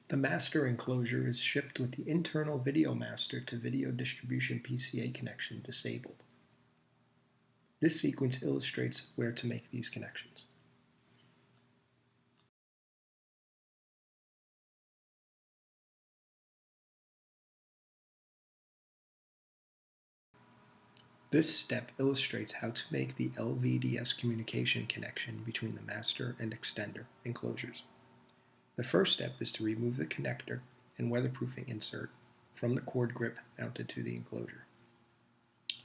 The master enclosure is shipped with the internal video master to video distribution PCA connection disabled. This sequence illustrates where to make these connections. This step illustrates how to make the LVDS communication connection between the master and extender enclosures. The first step is to remove the connector and weatherproofing insert from the cord grip mounted to the enclosure.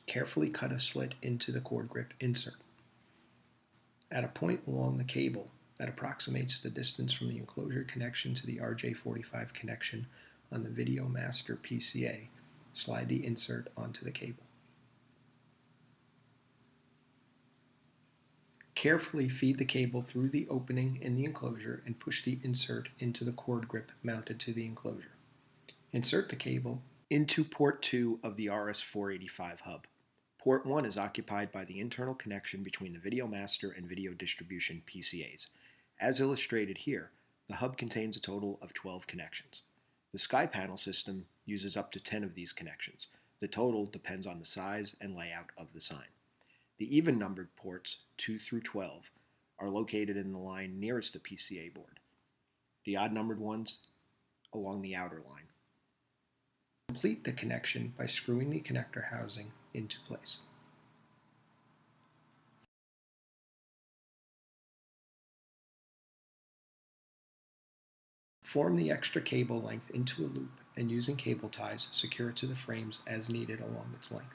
Carefully cut a slit into the cord grip insert. At a point along the cable that approximates the distance from the enclosure connection to the RJ45 connection on the Video Master PCA, slide the insert onto the cable. Carefully feed the cable through the opening in the enclosure and push the insert into the cord grip mounted to the enclosure. Insert the cable into port 2 of the RS485 hub. Port 1 is occupied by the internal connection between the Video Master and Video Distribution PCAs. As illustrated here, the hub contains a total of 12 connections. The SkyPanel system uses up to 10 of these connections. The total depends on the size and layout of the sign. The even-numbered ports, 2 through 12, are located in the line nearest the PCA board. The odd-numbered ones along the outer line. Complete the connection by screwing the connector housing into place. Form the extra cable length into a loop and using cable ties, secure it to the frames as needed along its length.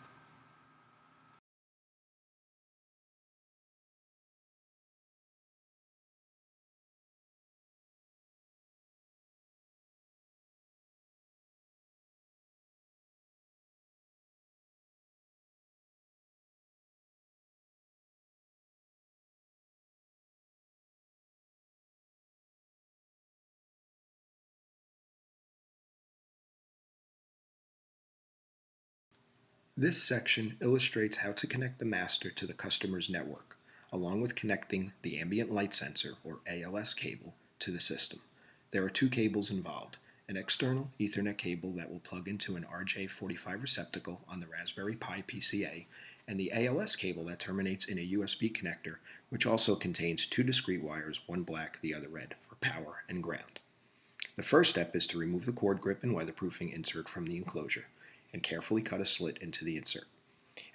This section illustrates how to connect the master to the customer's network, along with connecting the ambient light sensor, or ALS cable, to the system. There are two cables involved, an external Ethernet cable that will plug into an RJ45 receptacle on the Raspberry Pi PCA, and the ALS cable that terminates in a USB connector, which also contains two discrete wires, one black, the other red, for power and ground. The first step is to remove the cord grip and weatherproofing insert from the enclosure, and carefully cut a slit into the insert.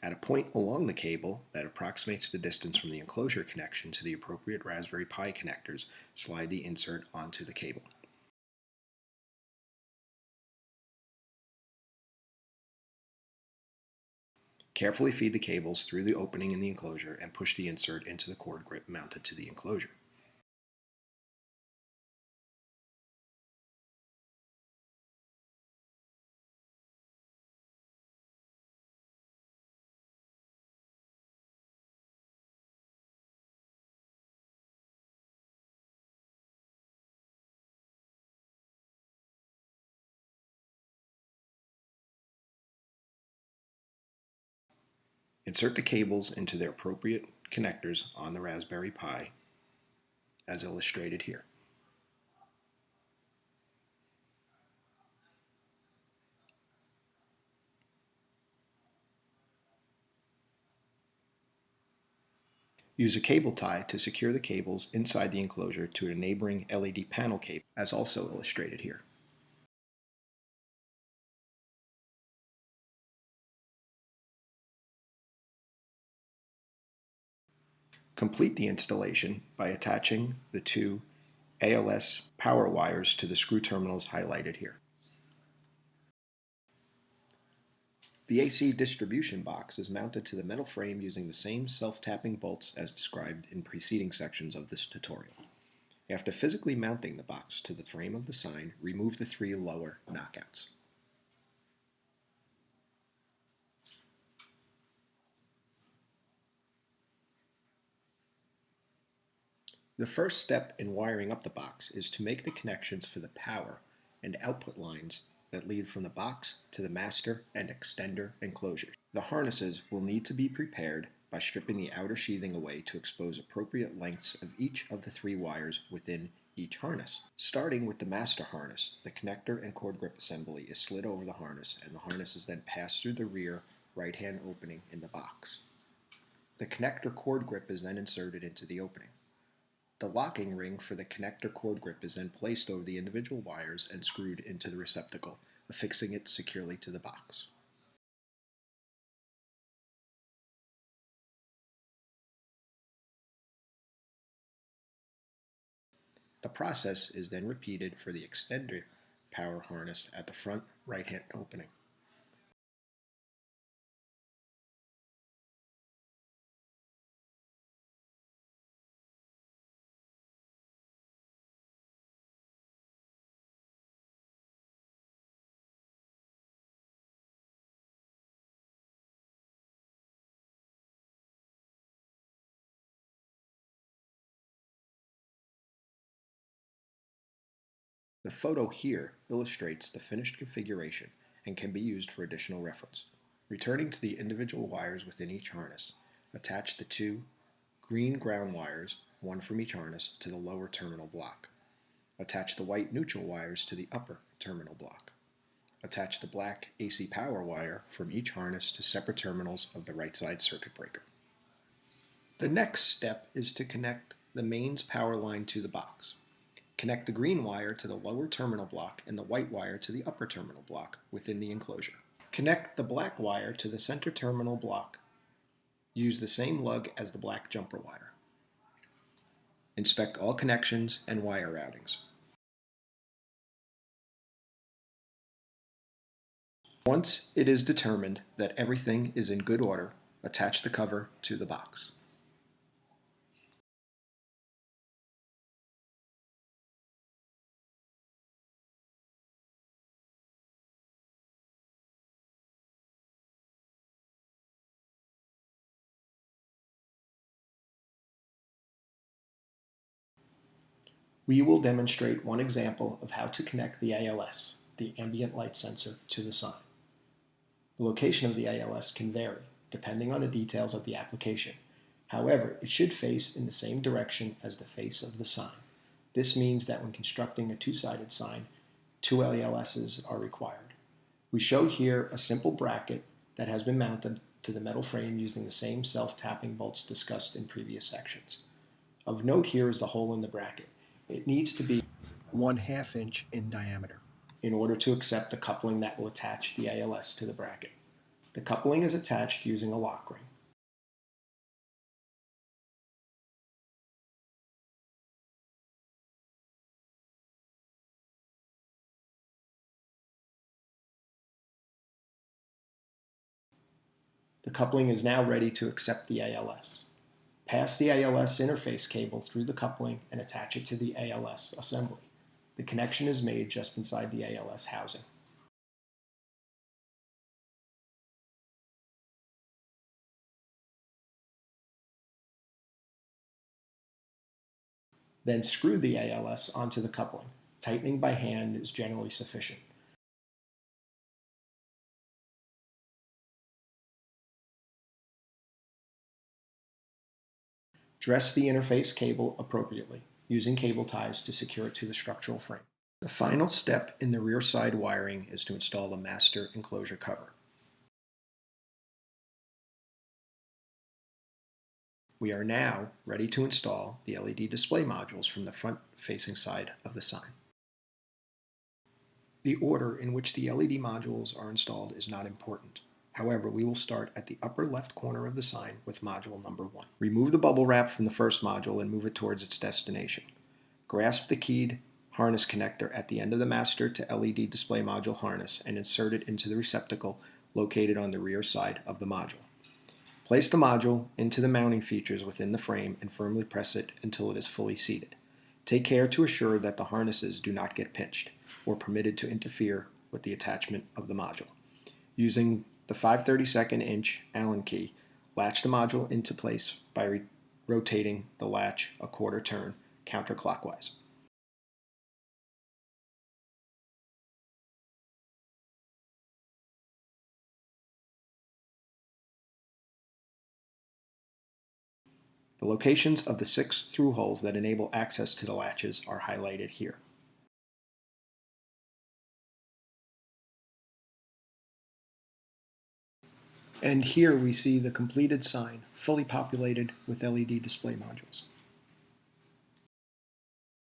At a point along the cable that approximates the distance from the enclosure connection to the appropriate Raspberry Pi connectors, slide the insert onto the cable. Carefully feed the cables through the opening in the enclosure and push the insert into the cord grip mounted to the enclosure. Insert the cables into their appropriate connectors on the Raspberry Pi, as illustrated here. Use a cable tie to secure the cables inside the enclosure to a neighboring LED panel cable, as also illustrated here. Complete the installation by attaching the two ALS power wires to the screw terminals highlighted here. The AC distribution box is mounted to the metal frame using the same self-tapping bolts as described in preceding sections of this tutorial. After physically mounting the box to the frame of the sign, remove the three lower knockouts. The first step in wiring up the box is to make the connections for the power and output lines that lead from the box to the master and extender enclosures. The harnesses will need to be prepared by stripping the outer sheathing away to expose appropriate lengths of each of the three wires within each harness. Starting with the master harness, the connector and cord grip assembly is slid over the harness, and the harness is then passed through the rear right-hand opening in the box. The connector cord grip is then inserted into the opening. The locking ring for the connector cord grip is then placed over the individual wires and screwed into the receptacle, affixing it securely to the box. The process is then repeated for the extended power harness at the front right-hand opening. The photo here illustrates the finished configuration and can be used for additional reference. Returning to the individual wires within each harness, attach the two green ground wires, one from each harness, to the lower terminal block. Attach the white neutral wires to the upper terminal block. Attach the black AC power wire from each harness to separate terminals of the right side circuit breaker. The next step is to connect the mains power line to the box. Connect the green wire to the lower terminal block and the white wire to the upper terminal block within the enclosure. Connect the black wire to the center terminal block. Use the same lug as the black jumper wire. Inspect all connections and wire routings. Once it is determined that everything is in good order, attach the cover to the box. We will demonstrate one example of how to connect the ALS, the ambient light sensor, to the sign. The location of the ALS can vary, depending on the details of the application. However, it should face in the same direction as the face of the sign. This means that when constructing a two-sided sign, two ALSs are required. We show here a simple bracket that has been mounted to the metal frame using the same self-tapping bolts discussed in previous sections. Of note here is the hole in the bracket. It needs to be 1/2 inch in diameter in order to accept the coupling that will attach the ALS to the bracket. The coupling is attached using a lock ring. The coupling is now ready to accept the ALS. Pass the ALS interface cable through the coupling and attach it to the ALS assembly. The connection is made just inside the ALS housing. Then screw the ALS onto the coupling. Tightening by hand is generally sufficient. Dress the interface cable appropriately, using cable ties to secure it to the structural frame. The final step in the rear side wiring is to install the master enclosure cover. We are now ready to install the LED display modules from the front-facing side of the sign. The order in which the LED modules are installed is not important. However, we will start at the upper left corner of the sign with module number 1. Remove the bubble wrap from the first module and move it towards its destination. Grasp the keyed harness connector at the end of the master to LED display module harness and insert it into the receptacle located on the rear side of the module. Place the module into the mounting features within the frame and firmly press it until it is fully seated. Take care to assure that the harnesses do not get pinched or permitted to interfere with the attachment of the module. Using the 5/32 inch Allen key, latch the module into place by rotating the latch a quarter turn counterclockwise. The locations of the 6 through holes that enable access to the latches are highlighted here. And here we see the completed sign, fully populated with LED display modules.